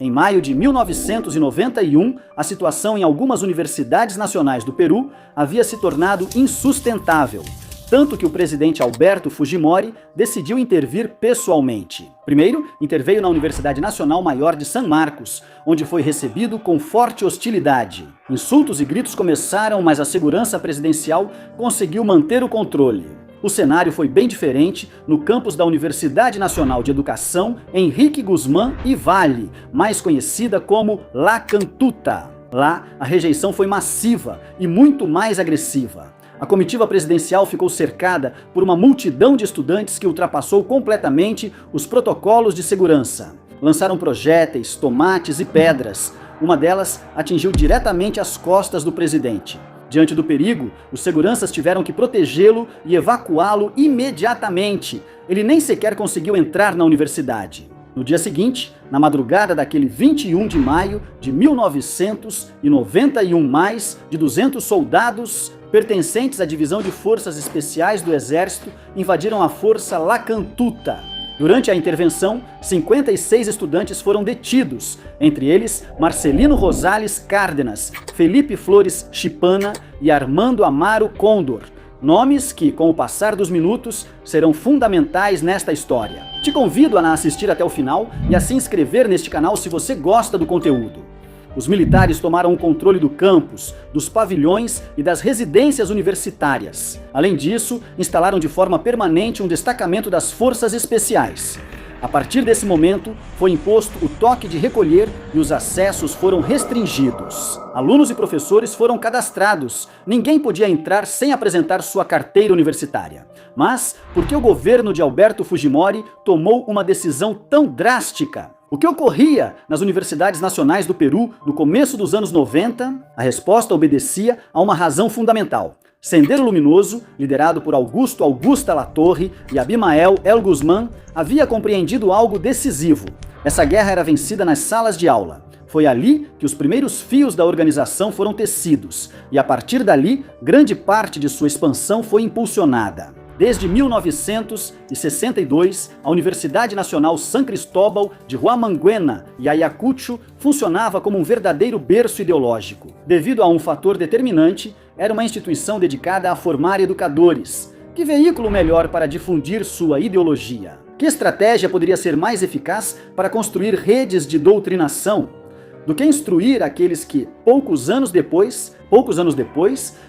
Em maio de 1991, a situação em algumas universidades nacionais do Peru havia se tornado insustentável, tanto que o presidente Alberto Fujimori decidiu intervir pessoalmente. Primeiro, interveio na Universidade Nacional Maior de San Marcos, onde foi recebido com forte hostilidade. Insultos e gritos começaram, mas a segurança presidencial conseguiu manter o controle. O cenário foi bem diferente no campus da Universidade Nacional de Educação Henrique Guzmán y Valle, mais conhecida como La Cantuta. Lá, a rejeição foi massiva e muito mais agressiva. A comitiva presidencial ficou cercada por uma multidão de estudantes que ultrapassou completamente os protocolos de segurança. Lançaram projéteis, tomates e pedras. Uma delas atingiu diretamente as costas do presidente. Diante do perigo, os seguranças tiveram que protegê-lo e evacuá-lo imediatamente. Ele nem sequer conseguiu entrar na universidade. No dia seguinte, na madrugada daquele 21 de maio de 1991, mais de 200 soldados pertencentes à Divisão de Forças Especiais do Exército invadiram a Força La Cantuta. Durante a intervenção, 56 estudantes foram detidos, entre eles Marcelino Rosales Cárdenas, Felipe Flores Chipana e Armando Amaro Condor, nomes que, com o passar dos minutos, serão fundamentais nesta história. Te convido a assistir até o final e a se inscrever neste canal se você gosta do conteúdo. Os militares tomaram o controle do campus, dos pavilhões e das residências universitárias. Além disso, instalaram de forma permanente um destacamento das forças especiais. A partir desse momento, foi imposto o toque de recolher e os acessos foram restringidos. Alunos e professores foram cadastrados. Ninguém podia entrar sem apresentar sua carteira universitária. Mas, por que o governo de Alberto Fujimori tomou uma decisão tão drástica? O que ocorria nas universidades nacionais do Peru no começo dos anos 90? A resposta obedecia a uma razão fundamental. Sendero Luminoso, liderado por Augusta Latorre e Abimael El Guzmán, havia compreendido algo decisivo. Essa guerra era vencida nas salas de aula. Foi ali que os primeiros fios da organização foram tecidos, e a partir dali, grande parte de sua expansão foi impulsionada. Desde 1962, a Universidade Nacional San Cristóbal de Huamanguena e Ayacucho funcionava como um verdadeiro berço ideológico. Devido a um fator determinante, era uma instituição dedicada a formar educadores. Que veículo melhor para difundir sua ideologia? Que estratégia poderia ser mais eficaz para construir redes de doutrinação do que instruir aqueles que, poucos anos depois,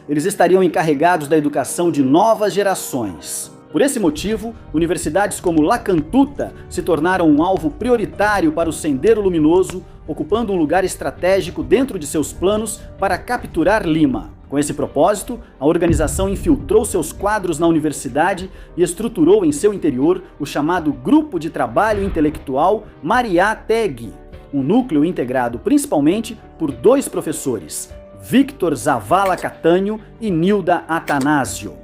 eles estariam encarregados da educação de novas gerações. Por esse motivo, universidades como La Cantuta se tornaram um alvo prioritário para o Sendero Luminoso, ocupando um lugar estratégico dentro de seus planos para capturar Lima. Com esse propósito, a organização infiltrou seus quadros na universidade e estruturou em seu interior o chamado Grupo de Trabalho Intelectual Mariá Tegui, um núcleo integrado principalmente por 2 professores, Victor Zavala Catanho e Nilda Atanásio,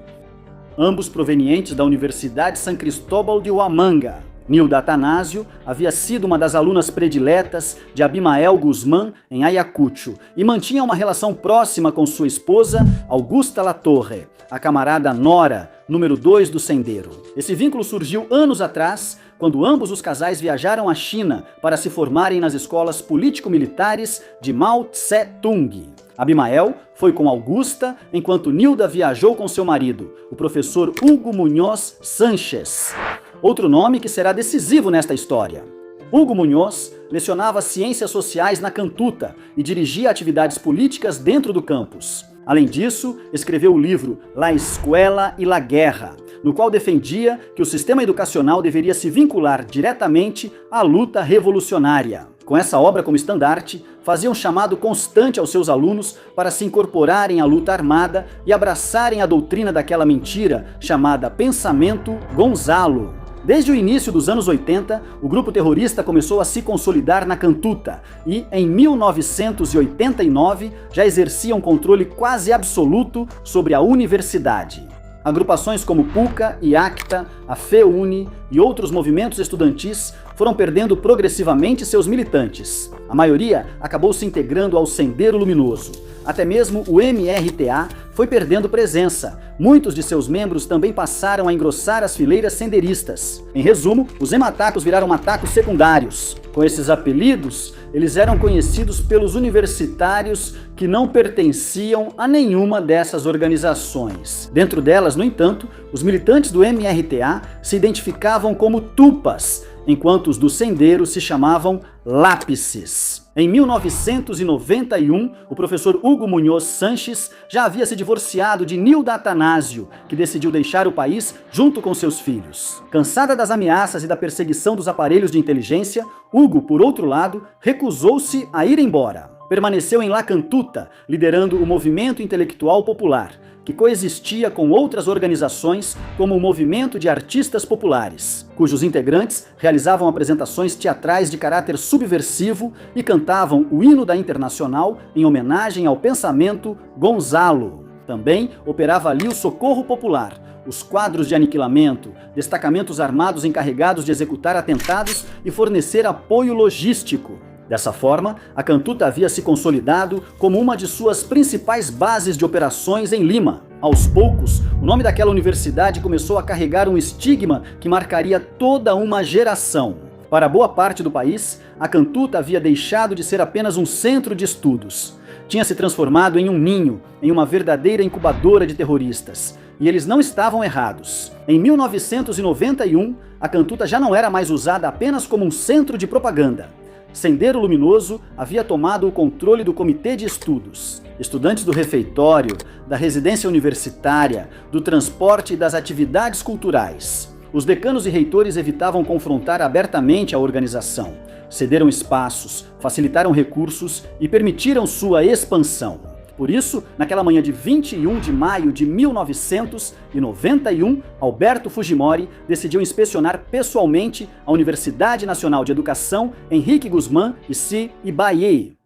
ambos provenientes da Universidade San Cristóbal de Huamanga. Nilda Atanásio havia sido uma das alunas prediletas de Abimael Guzmán em Ayacucho e mantinha uma relação próxima com sua esposa, Augusta Latorre, a camarada Nora, número 2 do Sendero. Esse vínculo surgiu anos atrás, quando ambos os casais viajaram à China para se formarem nas escolas político-militares de Mao Tse-tung. Abimael foi com Augusta, enquanto Nilda viajou com seu marido, o professor Hugo Munhoz Sánchez. Outro nome que será decisivo nesta história. Hugo Munhoz lecionava Ciências Sociais na Cantuta e dirigia atividades políticas dentro do campus. Além disso, escreveu o livro La Escuela y la Guerra, no qual defendia que o sistema educacional deveria se vincular diretamente à luta revolucionária. Com essa obra como estandarte, fazia um chamado constante aos seus alunos para se incorporarem à luta armada e abraçarem a doutrina daquela mentira chamada Pensamento Gonzalo. Desde o início dos anos 80, o grupo terrorista começou a se consolidar na Cantuta e, em 1989, já exercia um controle quase absoluto sobre a universidade. Agrupações como PUCA e ACTA, a FEUNI e outros movimentos estudantis foram perdendo progressivamente seus militantes. A maioria acabou se integrando ao Sendero Luminoso. Até mesmo o MRTA foi perdendo presença. Muitos de seus membros também passaram a engrossar as fileiras senderistas. Em resumo, os hematacos viraram matacos secundários. Com esses apelidos, eles eram conhecidos pelos universitários que não pertenciam a nenhuma dessas organizações. Dentro delas, no entanto, os militantes do MRTA se identificavam como tupas, enquanto os do Sendero se chamavam lápices. Em 1991, o professor Hugo Munhoz Sanches já havia se divorciado de Nilda Atanásio, que decidiu deixar o país junto com seus filhos. Cansada das ameaças e da perseguição dos aparelhos de inteligência, Hugo, por outro lado, recusou-se a ir embora. Permaneceu em La Cantuta, liderando o movimento intelectual popular, que coexistia com outras organizações, como o Movimento de Artistas Populares, cujos integrantes realizavam apresentações teatrais de caráter subversivo e cantavam o hino da Internacional em homenagem ao pensamento Gonzalo. Também operava ali o Socorro Popular, os quadros de aniquilamento, destacamentos armados encarregados de executar atentados e fornecer apoio logístico. Dessa forma, a Cantuta havia se consolidado como uma de suas principais bases de operações em Lima. Aos poucos, o nome daquela universidade começou a carregar um estigma que marcaria toda uma geração. Para boa parte do país, a Cantuta havia deixado de ser apenas um centro de estudos. Tinha se transformado em um ninho, em uma verdadeira incubadora de terroristas. E eles não estavam errados. Em 1991, a Cantuta já não era mais usada apenas como um centro de propaganda. Sendero Luminoso havia tomado o controle do comitê de estudos. Estudantes do refeitório, da residência universitária, do transporte e das atividades culturais. Os decanos e reitores evitavam confrontar abertamente a organização. Cederam espaços, facilitaram recursos e permitiram sua expansão. Por isso, naquela manhã de 21 de maio de 1991, Alberto Fujimori decidiu inspecionar pessoalmente a Universidade Nacional de Educação Henrique Guzmán e Si Ibaie.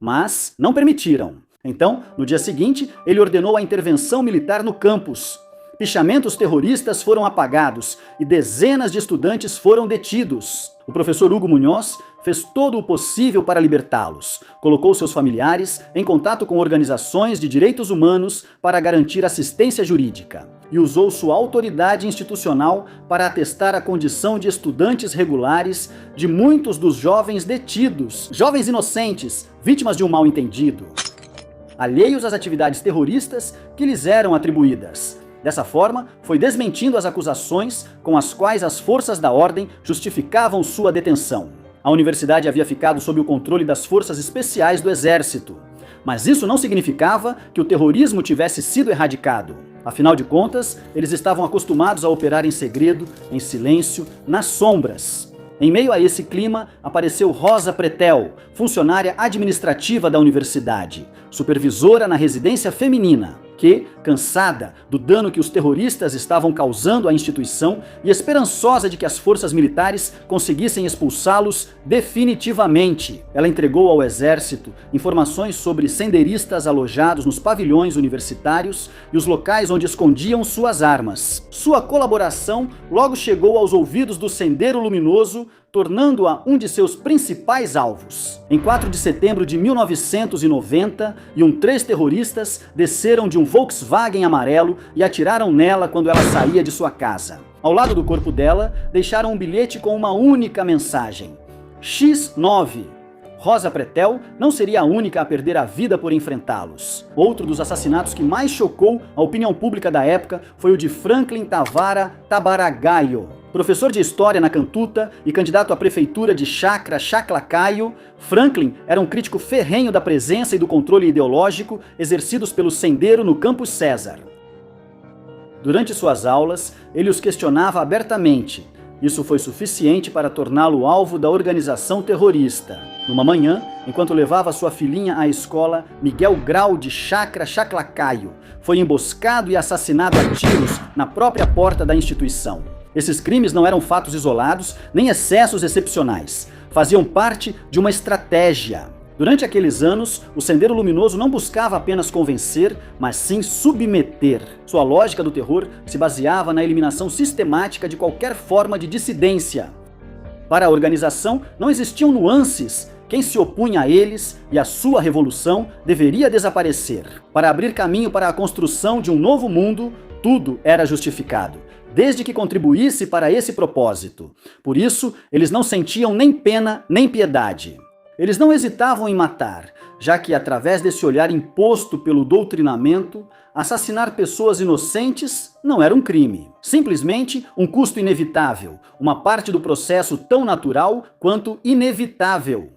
Mas não permitiram. Então, no dia seguinte, ele ordenou a intervenção militar no campus. Pichamentos terroristas foram apagados e dezenas de estudantes foram detidos. O professor Hugo Munhoz fez todo o possível para libertá-los. Colocou seus familiares em contato com organizações de direitos humanos para garantir assistência jurídica. E usou sua autoridade institucional para atestar a condição de estudantes regulares de muitos dos jovens detidos, jovens inocentes, vítimas de um mal-entendido, alheios às atividades terroristas que lhes eram atribuídas. Dessa forma, foi desmentindo as acusações com as quais as forças da ordem justificavam sua detenção. A universidade havia ficado sob o controle das forças especiais do Exército. Mas isso não significava que o terrorismo tivesse sido erradicado. Afinal de contas, eles estavam acostumados a operar em segredo, em silêncio, nas sombras. Em meio a esse clima, apareceu Rosa Pretel, funcionária administrativa da universidade, supervisora na residência feminina, que, cansada do dano que os terroristas estavam causando à instituição e esperançosa de que as forças militares conseguissem expulsá-los definitivamente, ela entregou ao exército informações sobre senderistas alojados nos pavilhões universitários e os locais onde escondiam suas armas. Sua colaboração logo chegou aos ouvidos do Sendero Luminoso, tornando-a um de seus principais alvos. Em 4 de setembro de 1990, três terroristas desceram de um Volkswagen amarelo e atiraram nela quando ela saía de sua casa. Ao lado do corpo dela, deixaram um bilhete com uma única mensagem: X9. Rosa Pretel não seria a única a perder a vida por enfrentá-los. Outro dos assassinatos que mais chocou a opinião pública da época foi o de Franklin Tavara Tabaragaio. Professor de História na Cantuta e candidato à prefeitura de Chaclacayo, Franklin era um crítico ferrenho da presença e do controle ideológico exercidos pelo Sendero no Campus César. Durante suas aulas, ele os questionava abertamente. Isso foi suficiente para torná-lo alvo da organização terrorista. Numa manhã, enquanto levava sua filhinha à escola, Miguel Grau de Chaclacayo foi emboscado e assassinado a tiros na própria porta da instituição. Esses crimes não eram fatos isolados, nem excessos excepcionais. Faziam parte de uma estratégia. Durante aqueles anos, o Sendero Luminoso não buscava apenas convencer, mas sim submeter. Sua lógica do terror se baseava na eliminação sistemática de qualquer forma de dissidência. Para a organização, não existiam nuances. Quem se opunha a eles e a sua revolução deveria desaparecer. Para abrir caminho para a construção de um novo mundo, tudo era justificado, desde que contribuísse para esse propósito. Por isso, eles não sentiam nem pena nem piedade. Eles não hesitavam em matar, já que, através desse olhar imposto pelo doutrinamento, assassinar pessoas inocentes não era um crime. Simplesmente um custo inevitável, uma parte do processo tão natural quanto inevitável.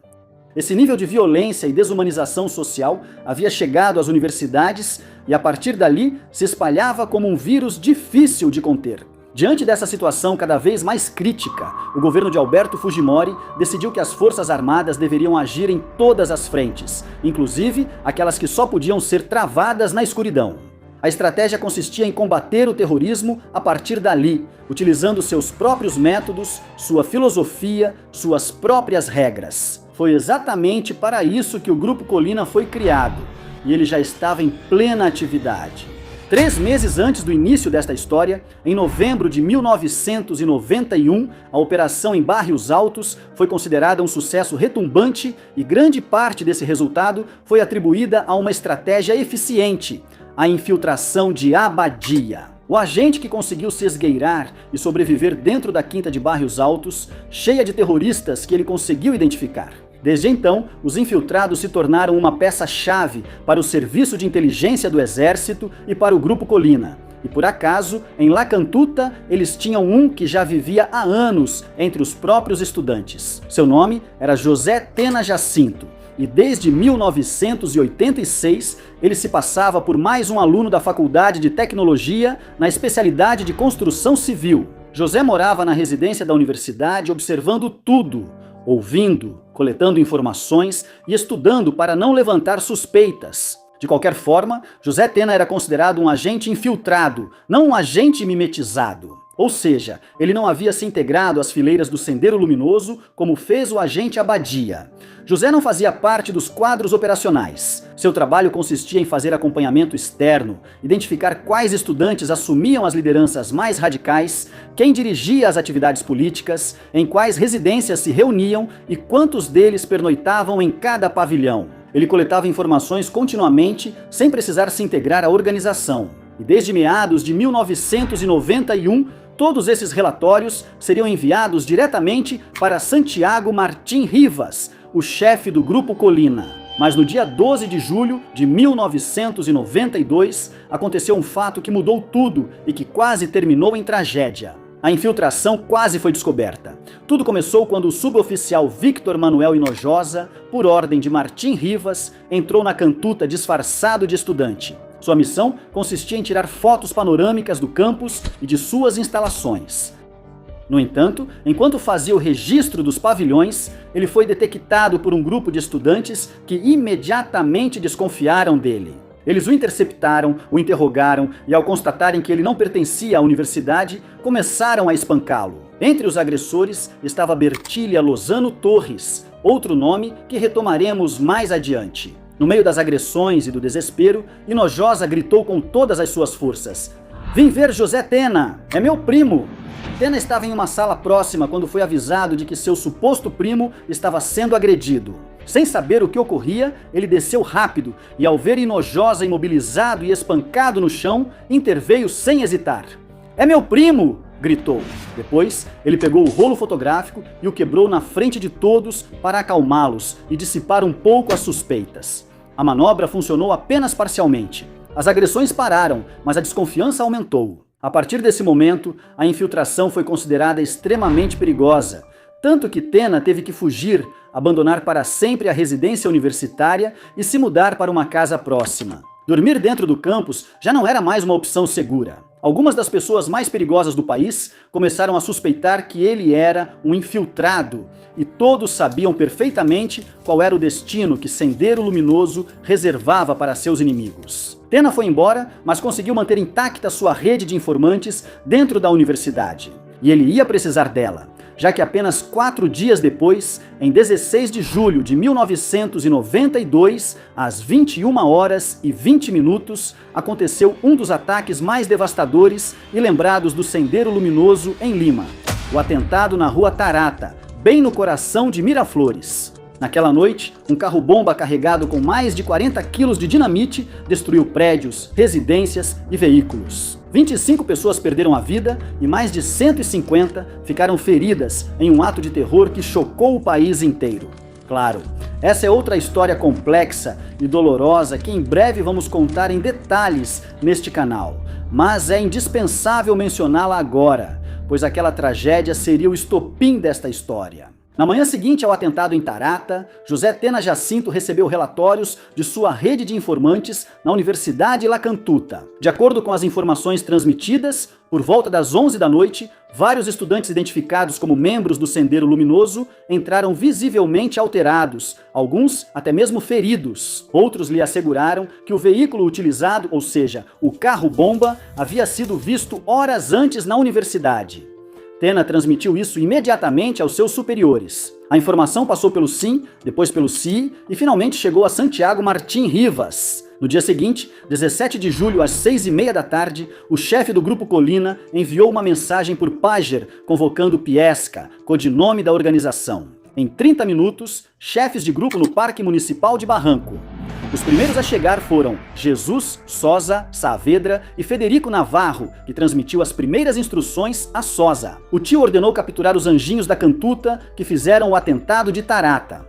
Esse nível de violência e desumanização social havia chegado às universidades e, a partir dali, se espalhava como um vírus difícil de conter. Diante dessa situação cada vez mais crítica, o governo de Alberto Fujimori decidiu que as Forças Armadas deveriam agir em todas as frentes, inclusive aquelas que só podiam ser travadas na escuridão. A estratégia consistia em combater o terrorismo a partir dali, utilizando seus próprios métodos, sua filosofia, suas próprias regras. Foi exatamente para isso que o Grupo Colina foi criado, e ele já estava em plena atividade. 3 meses antes do início desta história, em novembro de 1991, a operação em Barrios Altos foi considerada um sucesso retumbante e grande parte desse resultado foi atribuída a uma estratégia eficiente, a infiltração de Abadia. O agente que conseguiu se esgueirar e sobreviver dentro da quinta de Barrios Altos, cheia de terroristas que ele conseguiu identificar. Desde então, os infiltrados se tornaram uma peça-chave para o serviço de inteligência do Exército e para o Grupo Colina. E por acaso, em La Cantuta, eles tinham um que já vivia há anos entre os próprios estudantes. Seu nome era José Tena Jacinto, e desde 1986 ele se passava por mais um aluno da Faculdade de Tecnologia na especialidade de Construção Civil. José morava na residência da universidade observando tudo, ouvindo, coletando informações e estudando para não levantar suspeitas. De qualquer forma, José Tena era considerado um agente infiltrado, não um agente mimetizado. Ou seja, ele não havia se integrado às fileiras do Sendero Luminoso como fez o agente Abadia. José não fazia parte dos quadros operacionais. Seu trabalho consistia em fazer acompanhamento externo, identificar quais estudantes assumiam as lideranças mais radicais, quem dirigia as atividades políticas, em quais residências se reuniam e quantos deles pernoitavam em cada pavilhão. Ele coletava informações continuamente, sem precisar se integrar à organização. E desde meados de 1991, todos esses relatórios seriam enviados diretamente para Santiago Martim Rivas, o chefe do Grupo Colina. Mas no dia 12 de julho de 1992, aconteceu um fato que mudou tudo e que quase terminou em tragédia. A infiltração quase foi descoberta. Tudo começou quando o suboficial Victor Manuel Hinojosa, por ordem de Martim Rivas, entrou na Cantuta disfarçado de estudante. Sua missão consistia em tirar fotos panorâmicas do campus e de suas instalações. No entanto, enquanto fazia o registro dos pavilhões, ele foi detectado por um grupo de estudantes que imediatamente desconfiaram dele. Eles o interceptaram, o interrogaram e, ao constatarem que ele não pertencia à universidade, começaram a espancá-lo. Entre os agressores estava Bertília Lozano Torres, outro nome que retomaremos mais adiante. No meio das agressões e do desespero, Hinojosa gritou com todas as suas forças: "Vim ver José Tena! É meu primo!" Tena estava em uma sala próxima quando foi avisado de que seu suposto primo estava sendo agredido. Sem saber o que ocorria, ele desceu rápido e, ao ver Hinojosa imobilizado e espancado no chão, interveio sem hesitar. "É meu primo!" gritou. Depois, ele pegou o rolo fotográfico e o quebrou na frente de todos para acalmá-los e dissipar um pouco as suspeitas. A manobra funcionou apenas parcialmente. As agressões pararam, mas a desconfiança aumentou. A partir desse momento, a infiltração foi considerada extremamente perigosa, tanto que Tena teve que fugir, abandonar para sempre a residência universitária e se mudar para uma casa próxima. Dormir dentro do campus já não era mais uma opção segura. Algumas das pessoas mais perigosas do país começaram a suspeitar que ele era um infiltrado, e todos sabiam perfeitamente qual era o destino que Sendero Luminoso reservava para seus inimigos. Tena foi embora, mas conseguiu manter intacta sua rede de informantes dentro da universidade. E ele ia precisar dela, já que apenas 4 dias depois, em 16 de julho de 1992, às 21h20, aconteceu um dos ataques mais devastadores e lembrados do Sendero Luminoso em Lima. O atentado na Rua Tarata, bem no coração de Miraflores. Naquela noite, um carro-bomba carregado com mais de 40 quilos de dinamite destruiu prédios, residências e veículos. 25 pessoas perderam a vida e mais de 150 ficaram feridas em um ato de terror que chocou o país inteiro. Claro, essa é outra história complexa e dolorosa que em breve vamos contar em detalhes neste canal, mas é indispensável mencioná-la agora, pois aquela tragédia seria o estopim desta história. Na manhã seguinte ao atentado em Tarata, José Tena Jacinto recebeu relatórios de sua rede de informantes na Universidade La Cantuta. De acordo com as informações transmitidas, por volta das 11 da noite, vários estudantes identificados como membros do Sendeiro Luminoso entraram visivelmente alterados, alguns até mesmo feridos. Outros lhe asseguraram que o veículo utilizado, ou seja, o carro-bomba, havia sido visto horas antes na universidade. Tena transmitiu isso imediatamente aos seus superiores. A informação passou pelo SIM, depois pelo CI e finalmente chegou a Santiago Martim Rivas. No dia seguinte, 17 de julho, às 6h30 da tarde, o chefe do Grupo Colina enviou uma mensagem por pager convocando Piesca, codinome da organização. Em 30 minutos, chefes de grupo no Parque Municipal de Barranco. Os primeiros a chegar foram Jesus, Sosa, Saavedra e Federico Navarro, que transmitiu as primeiras instruções a Sosa. O tio ordenou capturar os anjinhos da Cantuta que fizeram o atentado de Tarata.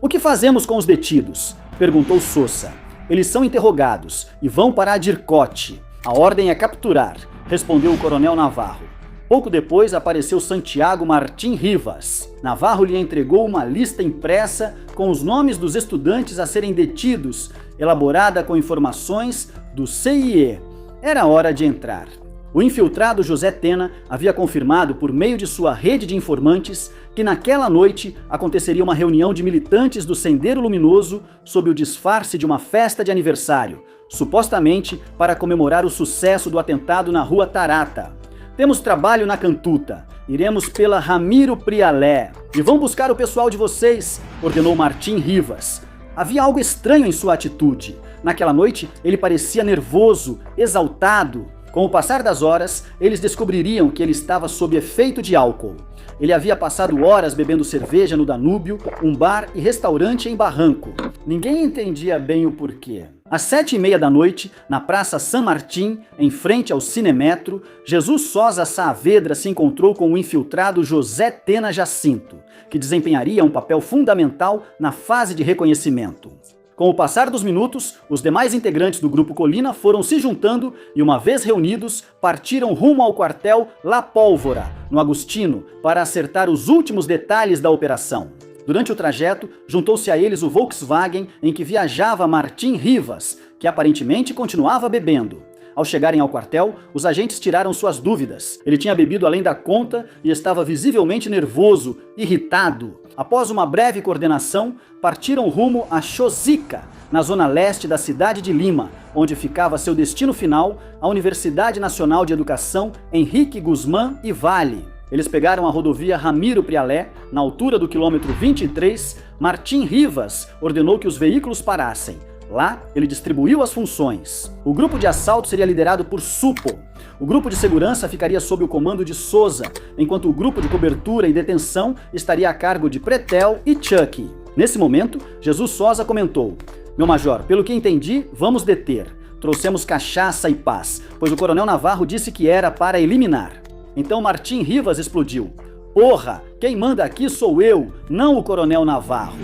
"O que fazemos com os detidos?", perguntou Sosa. "Eles são interrogados e vão para a Dircote. A ordem é capturar", respondeu o coronel Navarro. Pouco depois apareceu Santiago Martim Rivas. Navarro lhe entregou uma lista impressa com os nomes dos estudantes a serem detidos, elaborada com informações do CIE. Era hora de entrar. O infiltrado José Tena havia confirmado por meio de sua rede de informantes que naquela noite aconteceria uma reunião de militantes do Sendeiro Luminoso sob o disfarce de uma festa de aniversário, supostamente para comemorar o sucesso do atentado na rua Tarata. "Temos trabalho na Cantuta. Iremos pela Ramiro Prialé. E vão buscar o pessoal de vocês", ordenou Martim Rivas. Havia algo estranho em sua atitude. Naquela noite, ele parecia nervoso, exaltado. Com o passar das horas, eles descobririam que ele estava sob efeito de álcool. Ele havia passado horas bebendo cerveja no Danúbio, um bar e restaurante em Barranco. Ninguém entendia bem o porquê. Às 7h30 da noite, na Praça San Martín, em frente ao Cinemetro, Jesus Sosa Saavedra se encontrou com o infiltrado José Tena Jacinto, que desempenharia um papel fundamental na fase de reconhecimento. Com o passar dos minutos, os demais integrantes do Grupo Colina foram se juntando e, uma vez reunidos, partiram rumo ao quartel La Pólvora, no Agostinho, para acertar os últimos detalhes da operação. Durante o trajeto, juntou-se a eles o Volkswagen em que viajava Martim Rivas, que aparentemente continuava bebendo. Ao chegarem ao quartel, os agentes tiraram suas dúvidas. Ele tinha bebido além da conta e estava visivelmente nervoso, irritado. Após uma breve coordenação, partiram rumo a Chosica, na zona leste da cidade de Lima, onde ficava seu destino final, a Universidade Nacional de Educação Henrique Guzmán y Valle. Eles pegaram a rodovia Ramiro Prialé, na altura do quilômetro 23. Martim Rivas ordenou que os veículos parassem. Lá, ele distribuiu as funções. O grupo de assalto seria liderado por Supo. O grupo de segurança ficaria sob o comando de Sosa, enquanto o grupo de cobertura e detenção estaria a cargo de Pretel e Chucky. Nesse momento, Jesus Sosa comentou: "Meu major, pelo que entendi, vamos deter. Trouxemos cachaça e paz, pois o coronel Navarro disse que era para eliminar." Então Martim Rivas explodiu: "Porra, quem manda aqui sou eu, não o coronel Navarro."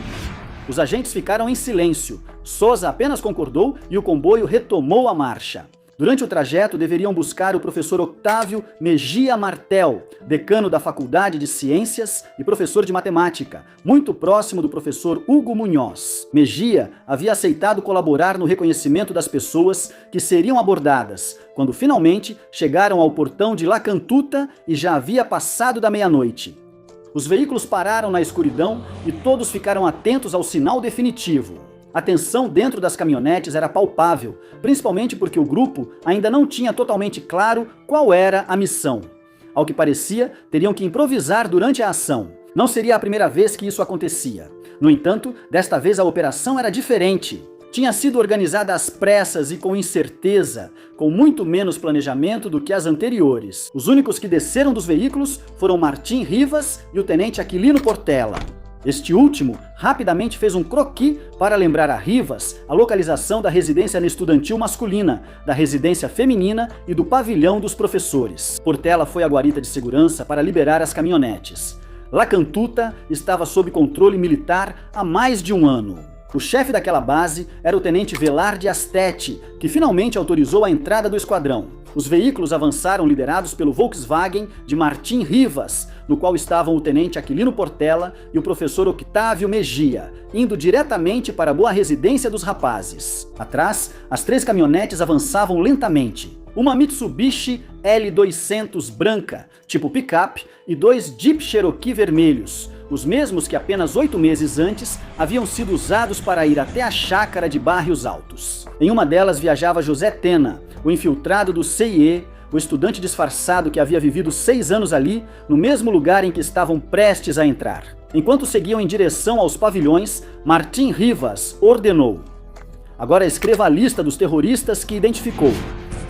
Os agentes ficaram em silêncio. Sosa apenas concordou e o comboio retomou a marcha. Durante o trajeto, deveriam buscar o professor Octávio Mejia Martel, decano da Faculdade de Ciências e professor de matemática, muito próximo do professor Hugo Munhoz. Mejia havia aceitado colaborar no reconhecimento das pessoas que seriam abordadas, quando finalmente chegaram ao portão de La Cantuta e já havia passado da meia-noite. Os veículos pararam na escuridão e todos ficaram atentos ao sinal definitivo. A tensão dentro das caminhonetes era palpável, principalmente porque o grupo ainda não tinha totalmente claro qual era a missão. Ao que parecia, teriam que improvisar durante a ação. Não seria a primeira vez que isso acontecia. No entanto, desta vez a operação era diferente. tinha sido organizada às pressas e com incerteza, com muito menos planejamento do que as anteriores. Os únicos que desceram dos veículos foram Martim Rivas e o tenente Aquilino Portela. Este último rapidamente fez um croquis para lembrar a Rivas a localização da residência estudantil masculina, da residência feminina e do pavilhão dos professores. Portela foi à guarita de segurança para liberar as caminhonetes. La Cantuta estava sob controle militar há mais de um ano. O chefe daquela base era o tenente Velarde Astete, que finalmente autorizou a entrada do esquadrão. Os veículos avançaram liderados pelo Volkswagen de Martim Rivas, no qual estavam o tenente Aquilino Portela e o professor Octávio Mejia, indo diretamente para a boa residência dos rapazes. Atrás, as 3 caminhonetes avançavam lentamente. Uma Mitsubishi L200 branca, tipo picape, e 2 Jeep Cherokee vermelhos, os mesmos que apenas 8 meses antes haviam sido usados para ir até a chácara de Barrios Altos. Em uma delas viajava José Tena, o infiltrado do CIE, o estudante disfarçado que havia vivido 6 anos ali, no mesmo lugar em que estavam prestes a entrar. Enquanto seguiam em direção aos pavilhões, Martim Rivas ordenou: agora escreva a lista dos terroristas que identificou.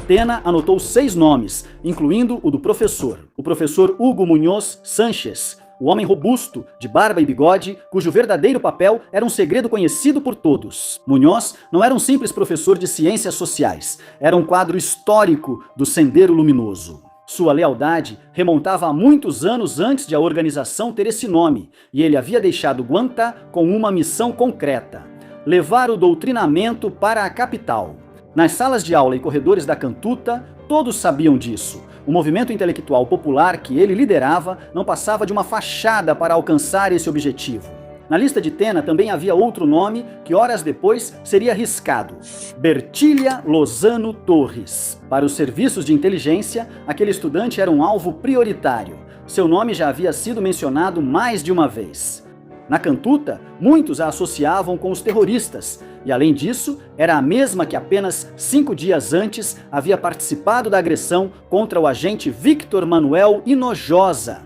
Tena anotou 6 nomes, incluindo o do professor. O professor Hugo Munhoz Sanches, o homem robusto, de barba e bigode, cujo verdadeiro papel era um segredo conhecido por todos. Munhoz não era um simples professor de ciências sociais, era um quadro histórico do Sendero Luminoso. Sua lealdade remontava a muitos anos antes de a organização ter esse nome, e ele havia deixado Guantá com uma missão concreta: levar o doutrinamento para a capital. Nas salas de aula e corredores da Cantuta, todos sabiam disso. O movimento intelectual popular que ele liderava não passava de uma fachada para alcançar esse objetivo. Na lista de Tena também havia outro nome que horas depois seria riscado: Bertília Lozano Torres. Para os serviços de inteligência, aquele estudante era um alvo prioritário. Seu nome já havia sido mencionado mais de uma vez. Na Cantuta, muitos a associavam com os terroristas, e além disso, era a mesma que apenas 5 dias antes havia participado da agressão contra o agente Victor Manuel Hinojosa,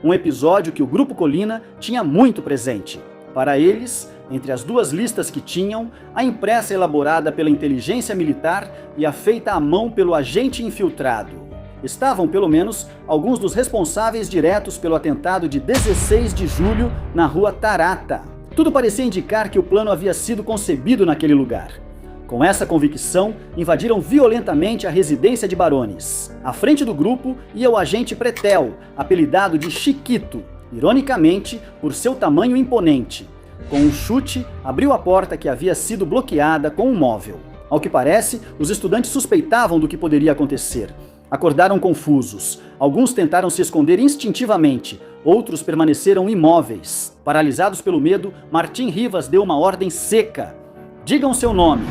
um episódio que o Grupo Colina tinha muito presente. Para eles, entre as 2 listas que tinham, a impressa elaborada pela inteligência militar e a feita à mão pelo agente infiltrado. Estavam, pelo menos, alguns dos responsáveis diretos pelo atentado de 16 de julho na rua Tarata. Tudo parecia indicar que o plano havia sido concebido naquele lugar. Com essa convicção, invadiram violentamente a residência de Barones. À frente do grupo ia o agente Pretel, apelidado de Chiquito, ironicamente por seu tamanho imponente. Com um chute, abriu a porta que havia sido bloqueada com um móvel. Ao que parece, os estudantes suspeitavam do que poderia acontecer. Acordaram confusos. Alguns tentaram se esconder instintivamente, outros permaneceram imóveis. Paralisados pelo medo, Martim Rivas deu uma ordem seca: digam seu nome.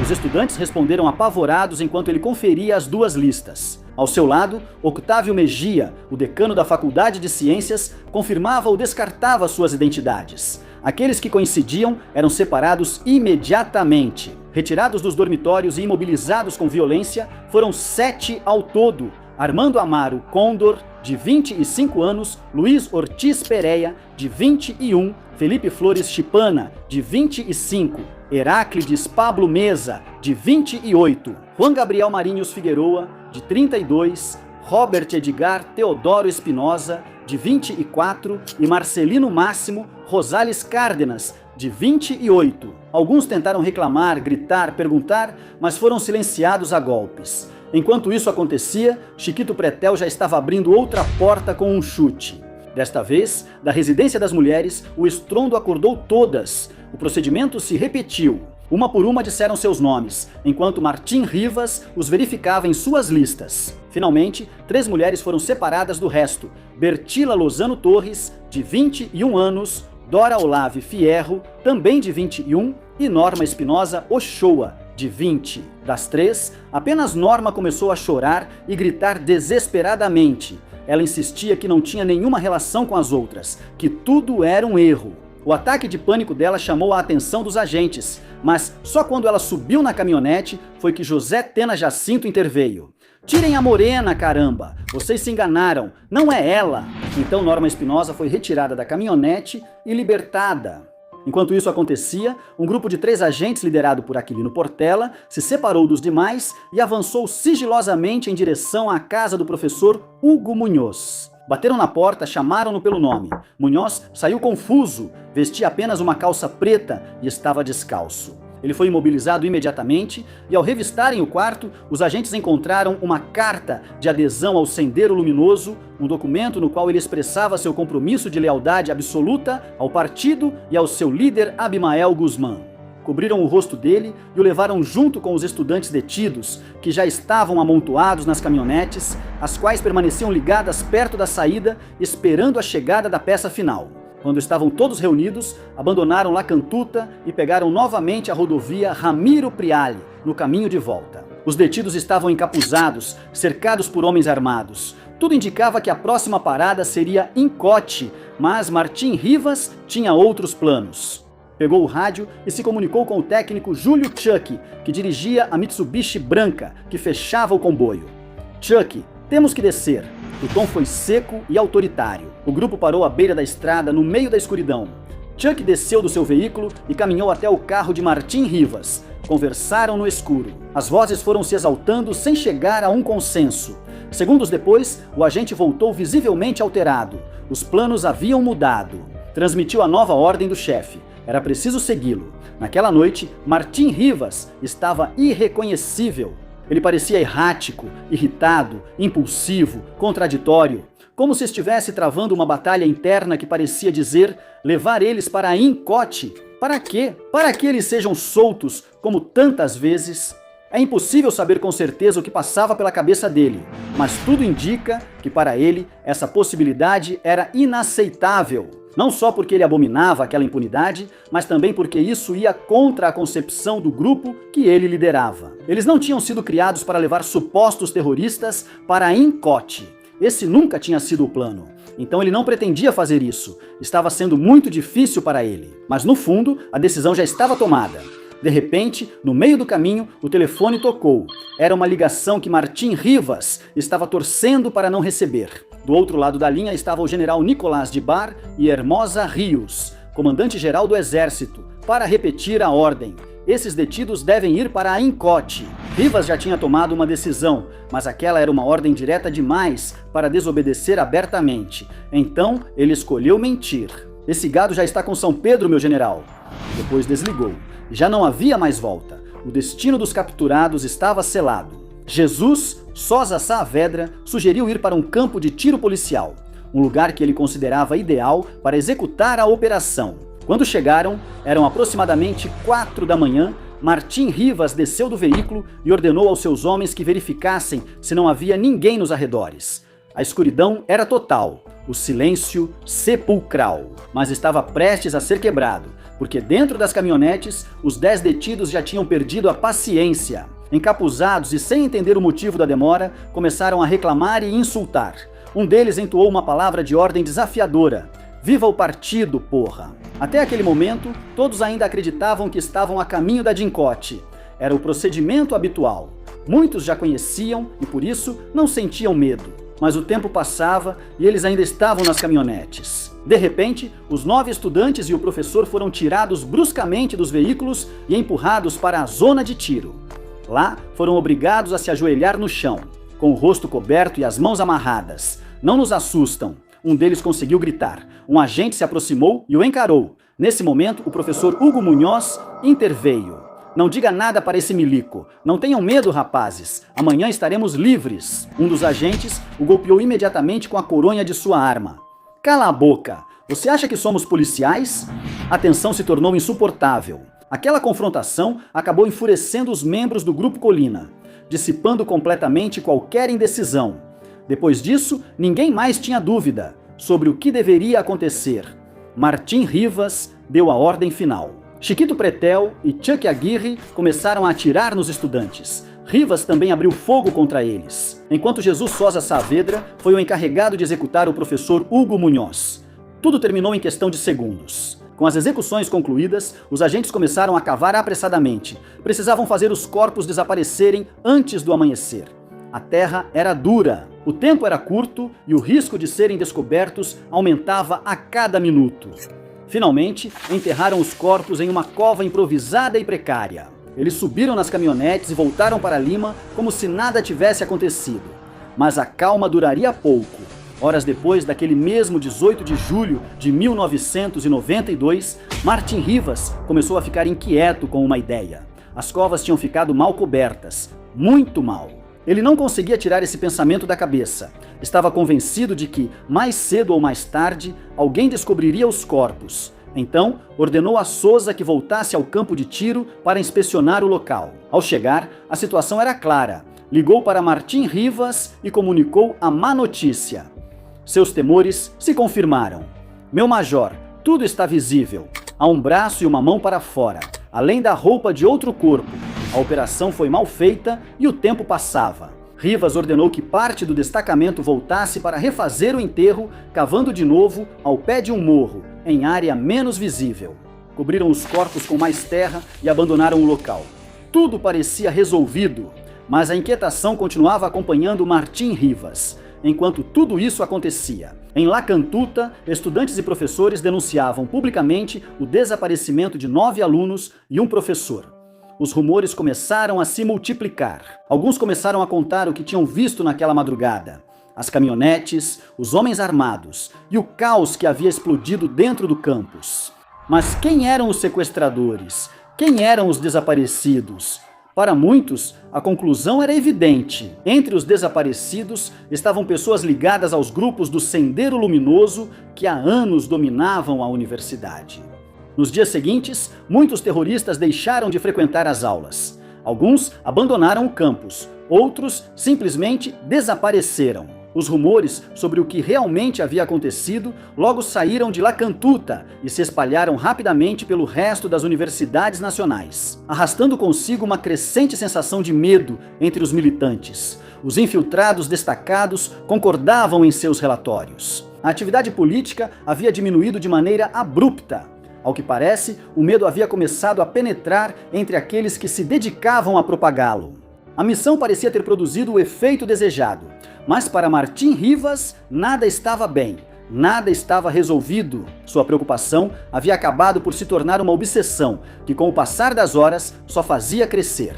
Os estudantes responderam apavorados enquanto ele conferia as 2 listas. Ao seu lado, Octávio Mejia, o decano da Faculdade de Ciências, confirmava ou descartava suas identidades. Aqueles que coincidiam eram separados imediatamente. Retirados dos dormitórios e imobilizados com violência, foram 7 ao todo: Armando Amaro Condor, de 25 anos, Luiz Ortiz Pereia, de 21, Felipe Flores Chipana, de 25, Heráclides Pablo Mesa, de 28, Juan Gabriel Marinhos Figueroa, de 32, Robert Edgar Teodoro Espinosa, de 24, e Marcelino Máximo Rosales Cárdenas, de 28. Alguns tentaram reclamar, gritar, perguntar, mas foram silenciados a golpes. Enquanto isso acontecia, Chiquito Pretel já estava abrindo outra porta com um chute. Desta vez, da residência das mulheres, o estrondo acordou todas. O procedimento se repetiu. Uma por uma disseram seus nomes, enquanto Martim Rivas os verificava em suas listas. Finalmente, 3 mulheres foram separadas do resto: Bertila Lozano Torres, de 21 anos, Dora Olave Fierro, também de 21, e Norma Espinosa Ochoa, de 20. Das 3, apenas Norma começou a chorar e gritar desesperadamente. Ela insistia que não tinha nenhuma relação com as outras, que tudo era um erro. O ataque de pânico dela chamou a atenção dos agentes, mas só quando ela subiu na caminhonete foi que José Tena Jacinto interveio. Tirem a morena, caramba! Vocês se enganaram, não é ela! Então Norma Espinosa foi retirada da caminhonete e libertada. Enquanto isso acontecia, um grupo de 3 agentes liderado por Aquilino Portela se separou dos demais e avançou sigilosamente em direção à casa do professor Hugo Munhoz. Bateram na porta, chamaram-no pelo nome. Munhoz saiu confuso, vestia apenas uma calça preta e estava descalço. Ele foi imobilizado imediatamente e, ao revistarem o quarto, os agentes encontraram uma carta de adesão ao Sendero Luminoso, um documento no qual ele expressava seu compromisso de lealdade absoluta ao partido e ao seu líder Abimael Guzmán. Cobriram o rosto dele e o levaram junto com os estudantes detidos, que já estavam amontoados nas caminhonetes, as quais permaneciam ligadas perto da saída, esperando a chegada da peça final. Quando estavam todos reunidos, abandonaram La Cantuta e pegaram novamente a rodovia Ramiro Priali, no caminho de volta. Os detidos estavam encapuzados, cercados por homens armados. Tudo indicava que a próxima parada seria Incote, mas Martim Rivas tinha outros planos. Pegou o rádio e se comunicou com o técnico Júlio Chuck, que dirigia a Mitsubishi branca, que fechava o comboio. Chuck, temos que descer. O tom foi seco e autoritário. O grupo parou à beira da estrada, no meio da escuridão. Chuck desceu do seu veículo e caminhou até o carro de Martim Rivas. Conversaram no escuro. As vozes foram se exaltando sem chegar a um consenso. Segundos depois, o agente voltou visivelmente alterado. Os planos haviam mudado. Transmitiu a nova ordem do chefe. Era preciso segui-lo. Naquela noite, Martim Rivas estava irreconhecível. Ele parecia errático, irritado, impulsivo, contraditório, como se estivesse travando uma batalha interna que parecia dizer levar eles para Incote. Para quê? Para que eles sejam soltos, como tantas vezes? É impossível saber com certeza o que passava pela cabeça dele, mas tudo indica que para ele essa possibilidade era inaceitável. Não só porque ele abominava aquela impunidade, mas também porque isso ia contra a concepção do grupo que ele liderava. Eles não tinham sido criados para levar supostos terroristas para Incote. Esse nunca tinha sido o plano. Então ele não pretendia fazer isso. Estava sendo muito difícil para ele. Mas no fundo, a decisão já estava tomada. De repente, no meio do caminho, o telefone tocou. Era uma ligação que Martim Rivas estava torcendo para não receber. Do outro lado da linha estava o general Nicolás de Bar e Hermosa Rios, comandante-geral do exército, para repetir a ordem. Esses detidos devem ir para Incote. Rivas já tinha tomado uma decisão, mas aquela era uma ordem direta demais para desobedecer abertamente. Então, ele escolheu mentir. Esse gado já está com São Pedro, meu general. Depois desligou. Já não havia mais volta. O destino dos capturados estava selado. Jesus Sosa Saavedra sugeriu ir para um campo de tiro policial, um lugar que ele considerava ideal para executar a operação. Quando chegaram, eram aproximadamente 4 da manhã, Martim Rivas desceu do veículo e ordenou aos seus homens que verificassem se não havia ninguém nos arredores. A escuridão era total, o silêncio sepulcral, mas estava prestes a ser quebrado, porque dentro das caminhonetes, os 10 detidos já tinham perdido a paciência. Encapuzados e sem entender o motivo da demora, começaram a reclamar e insultar. Um deles entoou uma palavra de ordem desafiadora. Viva o partido, porra! Até aquele momento, todos ainda acreditavam que estavam a caminho da Incote. Era o procedimento habitual. Muitos já conheciam e, por isso, não sentiam medo. Mas o tempo passava e eles ainda estavam nas caminhonetes. De repente, os 9 estudantes e o professor foram tirados bruscamente dos veículos e empurrados para a zona de tiro. Lá, foram obrigados a se ajoelhar no chão, com o rosto coberto e as mãos amarradas. Não nos assustam, um deles conseguiu gritar. Um agente se aproximou e o encarou. Nesse momento, o professor Hugo Munhoz interveio. Não diga nada para esse milico. Não tenham medo, rapazes. Amanhã estaremos livres. Um dos agentes o golpeou imediatamente com a coronha de sua arma. Cala a boca. Você acha que somos policiais? A tensão se tornou insuportável. Aquela confrontação acabou enfurecendo os membros do Grupo Colina, dissipando completamente qualquer indecisão. Depois disso, ninguém mais tinha dúvida sobre o que deveria acontecer. Martim Rivas deu a ordem final. Chiquito Pretel e Chuck Aguirre começaram a atirar nos estudantes. Rivas também abriu fogo contra eles, enquanto Jesus Sosa Saavedra foi o encarregado de executar o professor Hugo Munhoz. Tudo terminou em questão de segundos. Com as execuções concluídas, os agentes começaram a cavar apressadamente. Precisavam fazer os corpos desaparecerem antes do amanhecer. A terra era dura, o tempo era curto e o risco de serem descobertos aumentava a cada minuto. Finalmente, enterraram os corpos em uma cova improvisada e precária. Eles subiram nas caminhonetes e voltaram para Lima como se nada tivesse acontecido. Mas a calma duraria pouco. Horas depois daquele mesmo 18 de julho de 1992, Martim Rivas começou a ficar inquieto com uma ideia. As covas tinham ficado mal cobertas, muito mal. Ele não conseguia tirar esse pensamento da cabeça. Estava convencido de que, mais cedo ou mais tarde, alguém descobriria os corpos. Então, ordenou a Souza que voltasse ao campo de tiro para inspecionar o local. Ao chegar, a situação era clara. Ligou para Martim Rivas e comunicou a má notícia. Seus temores se confirmaram. Meu major, tudo está visível. Há um braço e uma mão para fora, além da roupa de outro corpo. A operação foi mal feita e o tempo passava. Rivas ordenou que parte do destacamento voltasse para refazer o enterro, cavando de novo ao pé de um morro, em área menos visível. Cobriram os corpos com mais terra e abandonaram o local. Tudo parecia resolvido, mas a inquietação continuava acompanhando Martim Rivas. Enquanto tudo isso acontecia, em La Cantuta, estudantes e professores denunciavam publicamente o desaparecimento de 9 alunos e um professor. Os rumores começaram a se multiplicar. Alguns começaram a contar o que tinham visto naquela madrugada. As caminhonetes, os homens armados e o caos que havia explodido dentro do campus. Mas quem eram os sequestradores? Quem eram os desaparecidos? Para muitos, a conclusão era evidente. Entre os desaparecidos estavam pessoas ligadas aos grupos do Sendeiro Luminoso que há anos dominavam a universidade. Nos dias seguintes, muitos terroristas deixaram de frequentar as aulas. Alguns abandonaram o campus, outros simplesmente desapareceram. Os rumores sobre o que realmente havia acontecido logo saíram de La Cantuta e se espalharam rapidamente pelo resto das universidades nacionais, arrastando consigo uma crescente sensação de medo entre os militantes. Os infiltrados destacados concordavam em seus relatórios. A atividade política havia diminuído de maneira abrupta. Ao que parece, o medo havia começado a penetrar entre aqueles que se dedicavam a propagá-lo. A missão parecia ter produzido o efeito desejado, mas para Martim Rivas nada estava bem, nada estava resolvido. Sua preocupação havia acabado por se tornar uma obsessão que, com o passar das horas, só fazia crescer.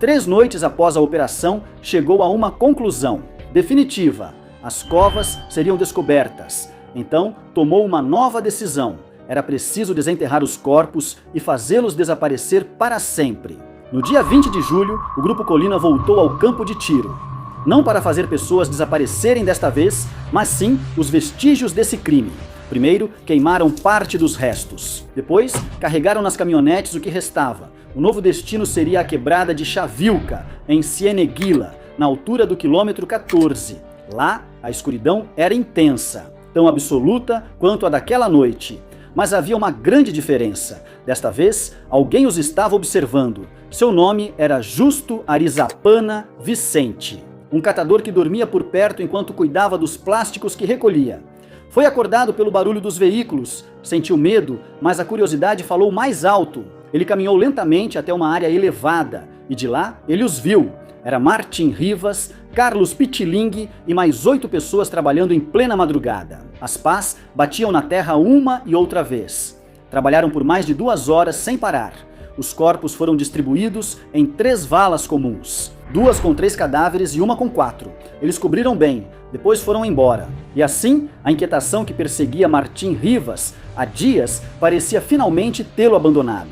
3 noites após a operação, chegou a uma conclusão definitiva: as covas seriam descobertas. Então, tomou uma nova decisão. Era preciso desenterrar os corpos e fazê-los desaparecer para sempre. No dia 20 de julho, o Grupo Colina voltou ao campo de tiro. Não para fazer pessoas desaparecerem desta vez, mas sim os vestígios desse crime. Primeiro, queimaram parte dos restos. Depois, carregaram nas caminhonetes o que restava. O novo destino seria a quebrada de Chavilca, em Cieneguila, na altura do quilômetro 14. Lá, a escuridão era intensa, tão absoluta quanto a daquela noite. Mas havia uma grande diferença. Desta vez, alguém os estava observando. Seu nome era Justo Arizapana Vicente, um catador que dormia por perto enquanto cuidava dos plásticos que recolhia. Foi acordado pelo barulho dos veículos, sentiu medo, mas a curiosidade falou mais alto. Ele caminhou lentamente até uma área elevada e de lá ele os viu. Era Martim Rivas, Carlos Pitiling e mais 8 pessoas trabalhando em plena madrugada. As pás batiam na terra uma e outra vez. Trabalharam por mais de 2 horas sem parar. Os corpos foram distribuídos em 3 valas comuns. 2 com 3 cadáveres e uma com 4. Eles cobriram bem, depois foram embora. E assim, a inquietação que perseguia Martim Rivas há dias parecia finalmente tê-lo abandonado.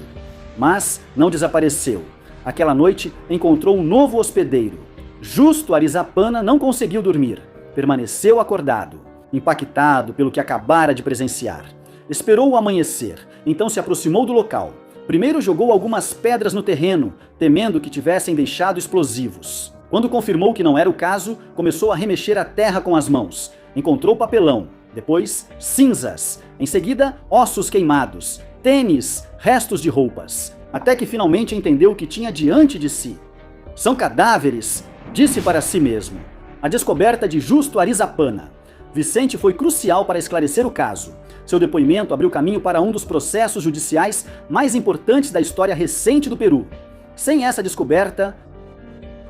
Mas não desapareceu. Aquela noite encontrou um novo hospedeiro. Justo Arizapana não conseguiu dormir. Permaneceu acordado, impactado pelo que acabara de presenciar. Esperou o amanhecer, então se aproximou do local. Primeiro jogou algumas pedras no terreno, temendo que tivessem deixado explosivos. Quando confirmou que não era o caso, começou a remexer a terra com as mãos. Encontrou papelão, depois cinzas, em seguida ossos queimados, tênis, restos de roupas. Até que finalmente entendeu o que tinha diante de si. São cadáveres, disse para si mesmo. A descoberta de Justo Arizapana. Vicente foi crucial para esclarecer o caso. Seu depoimento abriu caminho para um dos processos judiciais mais importantes da história recente do Peru. Sem essa descoberta,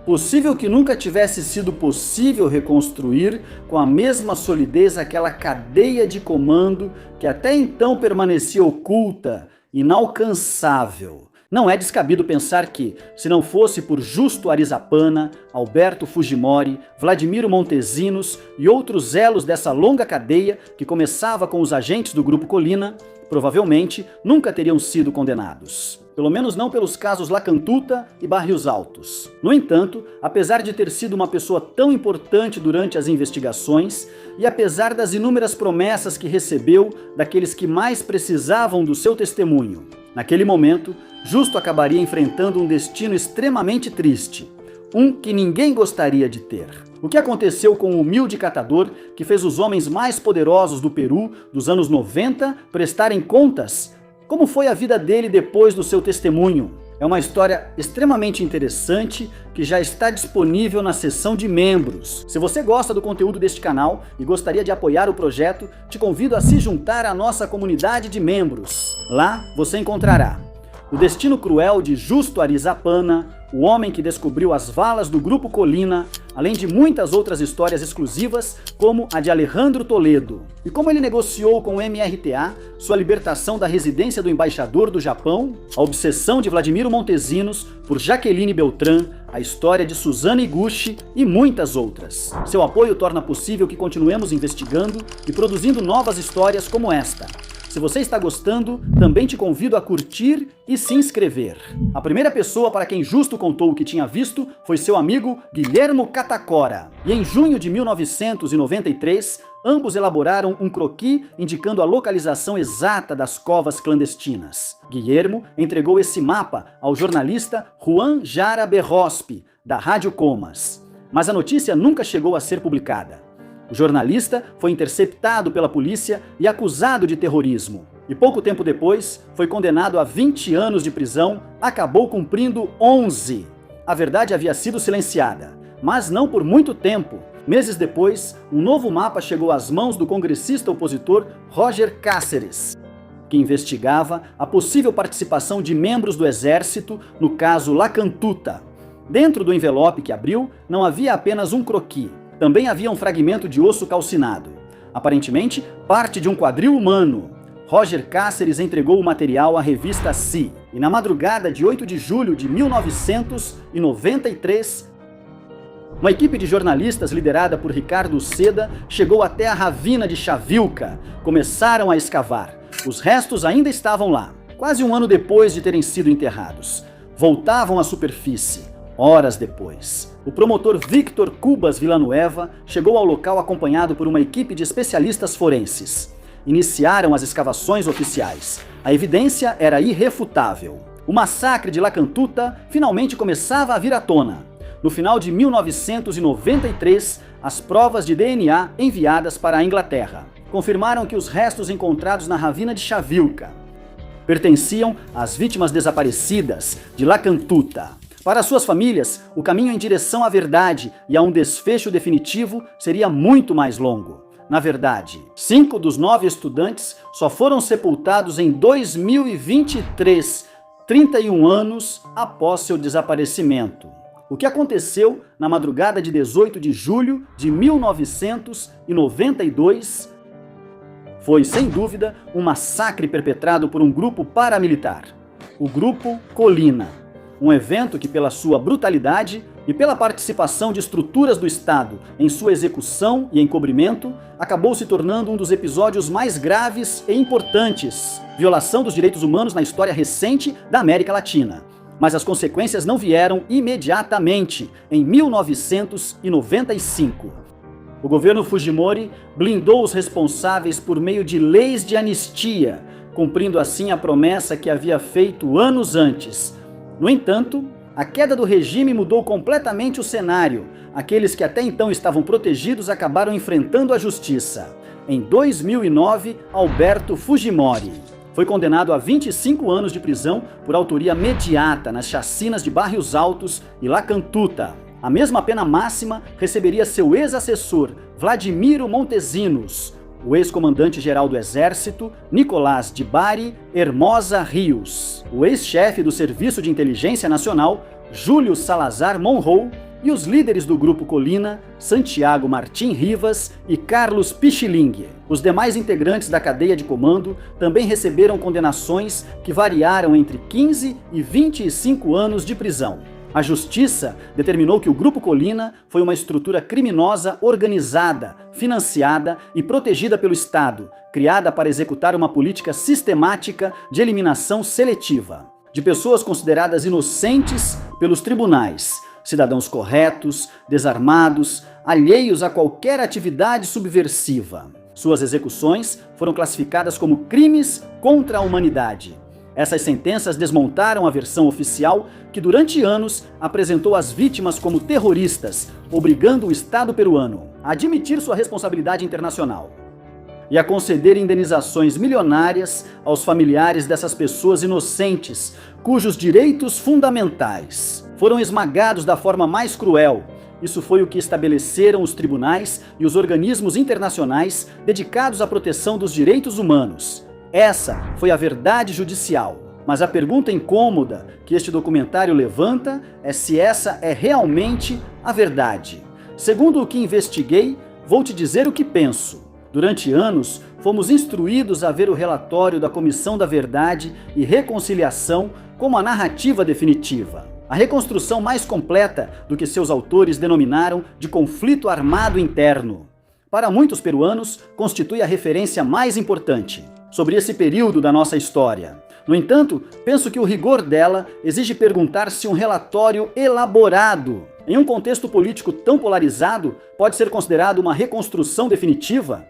Possível que nunca tivesse sido possível reconstruir com a mesma solidez aquela cadeia de comando que até então permanecia oculta, inalcançável. Não é descabido pensar que, se não fosse por Justo Arizapana, Alberto Fujimori, Vladimiro Montesinos e outros elos dessa longa cadeia que começava com os agentes do Grupo Colina, provavelmente nunca teriam sido condenados. Pelo menos não pelos casos Lacantuta e Barrios Altos. No entanto, apesar de ter sido uma pessoa tão importante durante as investigações, e apesar das inúmeras promessas que recebeu daqueles que mais precisavam do seu testemunho, naquele momento, Justo acabaria enfrentando um destino extremamente triste, um que ninguém gostaria de ter. O que aconteceu com o humilde catador que fez os homens mais poderosos do Peru dos anos 90 prestarem contas? Como foi a vida dele depois do seu testemunho? É uma história extremamente interessante que já está disponível na seção de membros. Se você gosta do conteúdo deste canal e gostaria de apoiar o projeto, te convido a se juntar à nossa comunidade de membros. Lá você encontrará o destino cruel de Justo Arizapana, o homem que descobriu as valas do Grupo Colina, além de muitas outras histórias exclusivas, como a de Alejandro Toledo, e como ele negociou com o MRTA sua libertação da residência do embaixador do Japão, a obsessão de Vladimiro Montesinos por Jaqueline Beltrán, a história de Suzana Iguchi e muitas outras. Seu apoio torna possível que continuemos investigando e produzindo novas histórias como esta. Se você está gostando, também te convido a curtir e se inscrever. A primeira pessoa para quem Justo contou o que tinha visto foi seu amigo Guilhermo Catacora. E em junho de 1993, ambos elaboraram um croquis indicando a localização exata das covas clandestinas. Guilhermo entregou esse mapa ao jornalista Juan Jara Berrospi, da Rádio Comas. Mas a notícia nunca chegou a ser publicada. O jornalista foi interceptado pela polícia e acusado de terrorismo. E pouco tempo depois, foi condenado a 20 anos de prisão, acabou cumprindo 11. A verdade havia sido silenciada, mas não por muito tempo. Meses depois, um novo mapa chegou às mãos do congressista opositor Roger Cáceres, que investigava a possível participação de membros do exército no caso Lacantuta. Dentro do envelope que abriu, não havia apenas um croquis. Também havia um fragmento de osso calcinado. Aparentemente, parte de um quadril humano. Roger Cáceres entregou o material à revista Si. E na madrugada de 8 de julho de 1993, uma equipe de jornalistas liderada por Ricardo Seda chegou até a ravina de Chavilca. Começaram a escavar. Os restos ainda estavam lá, quase um ano depois de terem sido enterrados. Voltavam à superfície. Horas depois, o promotor Victor Cubas Villanueva chegou ao local acompanhado por uma equipe de especialistas forenses. Iniciaram as escavações oficiais. A evidência era irrefutável. O massacre de Lacantuta finalmente começava a vir à tona. No final de 1993, as provas de DNA enviadas para a Inglaterra confirmaram que os restos encontrados na ravina de Chavilca pertenciam às vítimas desaparecidas de Lacantuta. Para suas famílias, o caminho em direção à verdade e a um desfecho definitivo seria muito mais longo. Na verdade, 5 dos 9 estudantes só foram sepultados em 2023, 31 anos após seu desaparecimento. O que aconteceu na madrugada de 18 de julho de 1992 foi, sem dúvida, um massacre perpetrado por um grupo paramilitar, o Grupo Colina. Um evento que, pela sua brutalidade e pela participação de estruturas do Estado em sua execução e encobrimento, acabou se tornando um dos episódios mais graves e importantes, violação dos direitos humanos na história recente da América Latina. Mas as consequências não vieram imediatamente, em 1995. O governo Fujimori blindou os responsáveis por meio de leis de anistia, cumprindo assim a promessa que havia feito anos antes. No entanto, a queda do regime mudou completamente o cenário. Aqueles que até então estavam protegidos acabaram enfrentando a justiça. Em 2009, Alberto Fujimori foi condenado a 25 anos de prisão por autoria imediata nas chacinas de Barrios Altos e Lacantuta. A mesma pena máxima receberia seu ex-assessor, Vladimiro Montesinos, o ex-comandante-geral do Exército, Nicolás de Bari Hermosa Rios, o ex-chefe do Serviço de Inteligência Nacional, Júlio Salazar Monroe, e os líderes do Grupo Colina, Santiago Martim Rivas e Carlos Pichilingue. Os demais integrantes da cadeia de comando também receberam condenações que variaram entre 15 e 25 anos de prisão. A Justiça determinou que o Grupo Colina foi uma estrutura criminosa organizada, financiada e protegida pelo Estado, criada para executar uma política sistemática de eliminação seletiva de pessoas consideradas inocentes pelos tribunais, cidadãos corretos, desarmados, alheios a qualquer atividade subversiva. Suas execuções foram classificadas como crimes contra a humanidade. Essas sentenças desmontaram a versão oficial que durante anos apresentou as vítimas como terroristas, obrigando o Estado peruano a admitir sua responsabilidade internacional e a conceder indenizações milionárias aos familiares dessas pessoas inocentes, cujos direitos fundamentais foram esmagados da forma mais cruel. Isso foi o que estabeleceram os tribunais e os organismos internacionais dedicados à proteção dos direitos humanos. Essa foi a verdade judicial. Mas a pergunta incômoda que este documentário levanta é se essa é realmente a verdade. Segundo o que investiguei, vou te dizer o que penso. Durante anos, fomos instruídos a ver o relatório da Comissão da Verdade e Reconciliação como a narrativa definitiva. A reconstrução mais completa do que seus autores denominaram de conflito armado interno. Para muitos peruanos, constitui a referência mais importante sobre esse período da nossa história. No entanto, penso que o rigor dela exige perguntar se um relatório elaborado, em um contexto político tão polarizado, pode ser considerado uma reconstrução definitiva.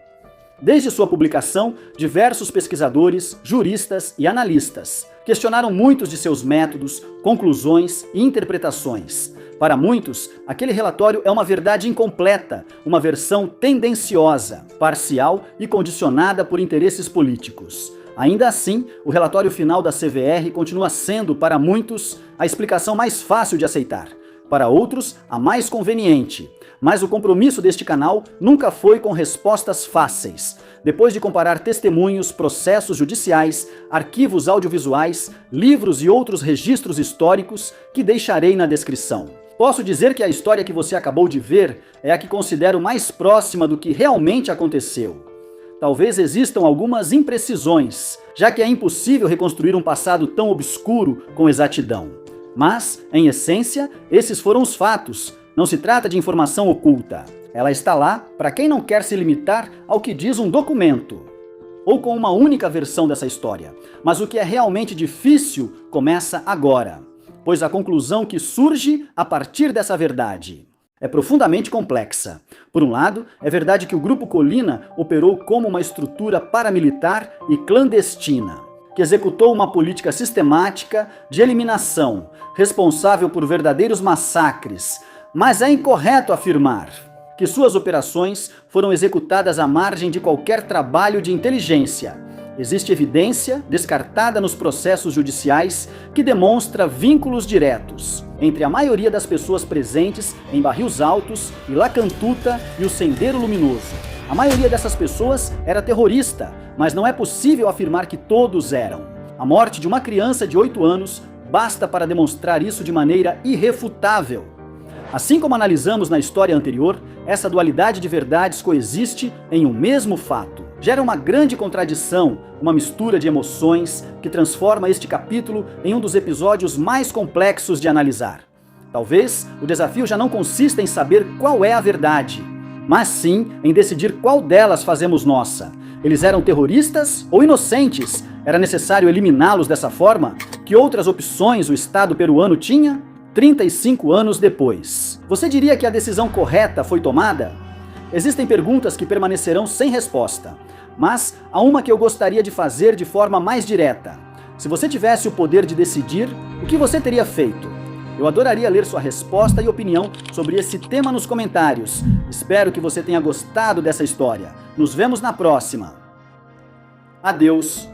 Desde sua publicação, diversos pesquisadores, juristas e analistas questionaram muitos de seus métodos, conclusões e interpretações. Para muitos, aquele relatório é uma verdade incompleta, uma versão tendenciosa, parcial e condicionada por interesses políticos. Ainda assim, o relatório final da CVR continua sendo, para muitos, a explicação mais fácil de aceitar. Para outros, a mais conveniente. Mas o compromisso deste canal nunca foi com respostas fáceis. Depois de comparar testemunhos, processos judiciais, arquivos audiovisuais, livros e outros registros históricos que deixarei na descrição. Posso dizer que a história que você acabou de ver é a que considero mais próxima do que realmente aconteceu. Talvez existam algumas imprecisões, já que é impossível reconstruir um passado tão obscuro com exatidão. Mas, em essência, esses foram os fatos. Não se trata de informação oculta. Ela está lá para quem não quer se limitar ao que diz um documento, ou com uma única versão dessa história. Mas o que é realmente difícil começa agora, pois a conclusão que surge a partir dessa verdade é profundamente complexa. Por um lado, é verdade que o Grupo Colina operou como uma estrutura paramilitar e clandestina, que executou uma política sistemática de eliminação, responsável por verdadeiros massacres, mas é incorreto afirmar que suas operações foram executadas à margem de qualquer trabalho de inteligência. Existe evidência, descartada nos processos judiciais, que demonstra vínculos diretos entre a maioria das pessoas presentes em Barris Altos, Ilacantuta e o Sendeiro Luminoso. A maioria dessas pessoas era terrorista, mas não é possível afirmar que todos eram. A morte de uma criança de 8 anos basta para demonstrar isso de maneira irrefutável. Assim como analisamos na história anterior, essa dualidade de verdades coexiste em um mesmo fato. Gera uma grande contradição, uma mistura de emoções que transforma este capítulo em um dos episódios mais complexos de analisar. Talvez o desafio já não consista em saber qual é a verdade, mas sim em decidir qual delas fazemos nossa. Eles eram terroristas ou inocentes? Era necessário eliminá-los dessa forma? Que outras opções o Estado peruano tinha? 35 anos depois. Você diria que a decisão correta foi tomada? Existem perguntas que permanecerão sem resposta, mas há uma que eu gostaria de fazer de forma mais direta. Se você tivesse o poder de decidir, o que você teria feito? Eu adoraria ler sua resposta e opinião sobre esse tema nos comentários. Espero que você tenha gostado dessa história. Nos vemos na próxima. Adeus.